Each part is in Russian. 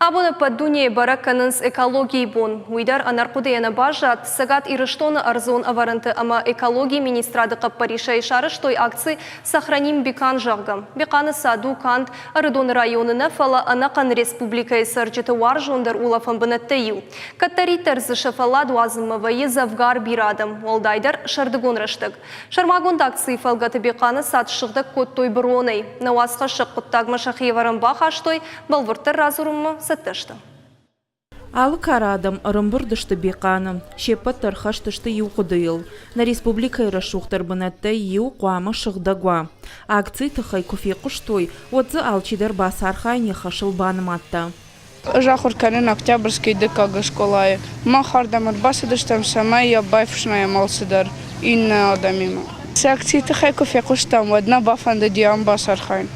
Абуны падуне баракканынс экологии бон. Уйдар анаркудеяна бажат сагат ирыштона арзон аварынты, ама экологии министрады Каппариша ишарыш той акции «Сохраним Бекан» жағгам. Беканы саду кант Арыдон районына фала анакан республика сарджеты варжондар улафан бынаттайю. Каттаритер зашафала дуазымывайы завгар бирадым. Олдайдар шардыгон раштык. Шармагон акции фалгаты Беканы сатшыгдык код той бронай. Науасқа шықпыттагма шахиеварым бахаштой балвыртыр разурымы саттышты. Алы карадым, ырымбырдышты Беканы, шеппа тархаштышты юқыдыйл. На республика ирашуқтар бынатта ю қуамы шығдагуа. Акций тахай кофе құштой, отзы алчидар басархай нехашыл баным атта. Жахурканын Октябрьский ДК школай. Махардамыр басыдыштам самай я байфшная малсыдар инна адамима. Акций тахай кофе құштам, одна бафанда диам басархай.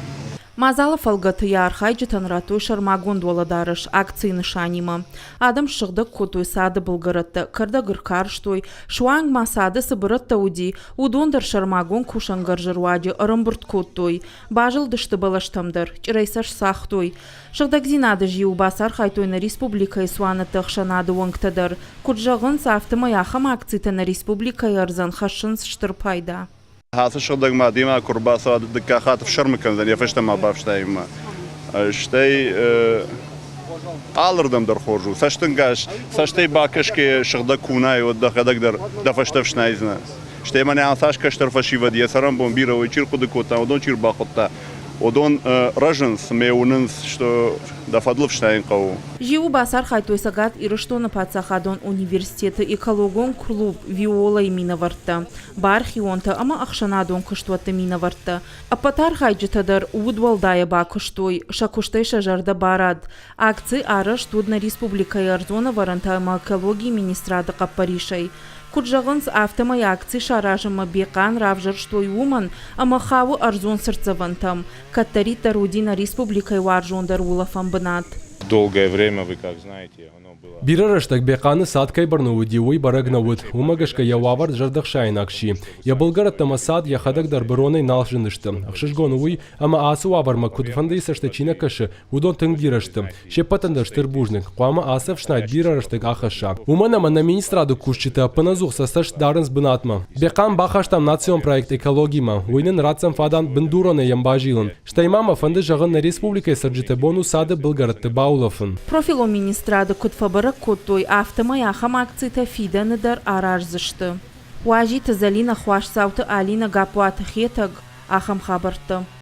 Мазалы фалгаты ярхай жытанратуй шармагон доладарыш акции нышанима. Адам шыгды котуй сады бұлғырытты, кырда гыркарштой, шуанг масады сыбырытты уди, удондар шармагон кушангар жырвади, ырымбырт котуй, бажыл дышты балаштамдар, чирайсаш сахтой. Шыгдагзинады жиу басар хайтой на республика исуаны тықшанады оңктадар, куджағын сафтыма яхам акцийта на республика ярзан хашынс штырпайда. هذا شغل ما ديما كرباسة دكاخات في شرم كان ذي فشت ما بعرفش ما شتي عالردم در خورجو ساشتنگاش ساشتي باكش كي شغل كوناي ودخ دقدر دفشت في شنايزنا شتي ماني عساش كشتر فشي ودي سرم بومبيرا ويشير خد كوتا ودون شير باخطا ودون رجنس ميوننس что دفضل في شناين قو Жиу басар хайтой сагат ирыштона пацахадон университеты экологон клуб виола и минаварта. Бархионта ама ахшанадон кыштуатты минаварта. Апатар хайджитадар удвалдая ба кыштой, шакуштай шажарда барад. Акции арыш тудна республика ярзона варанта ама экологии министрады Каппаришай. Куджағынс автомай акции шаражыма Бекан равжыр штой уман, ама хавы арзон сырцавантам. Каттарита Рудина республикой варжондар улафан бынат. Долгое время, вы как знаете, оно было. Бирарыштак Беканы садкай барнауди барагнавуд, умагашка я вавар жардахшайн акши. Я булгарат тамасад я хадак дар бароной налжыныштым. Ахшишгон уй, ама асу аварма кудфанды саштачина каши, удон тынгдираштым. Шепатандar штырбужник, куама асав шнайд бирарыштак ахаша. Уманама на министраду кушчита паназух састаш дарынс бынатма. Бекан бахаштам национ проект экологима, уйнен рацам фадан бендуроне ямбажилын. Штаймама фанды жагын на республикой сарджите бону сады булгарат тыбаулафын. Профило министрады кутфабара коттой автомай ахам акцийта фиданыдар арарзышты. Уажи тазалина хуаш сауты алина гапуаты хетаг ахам хабарты.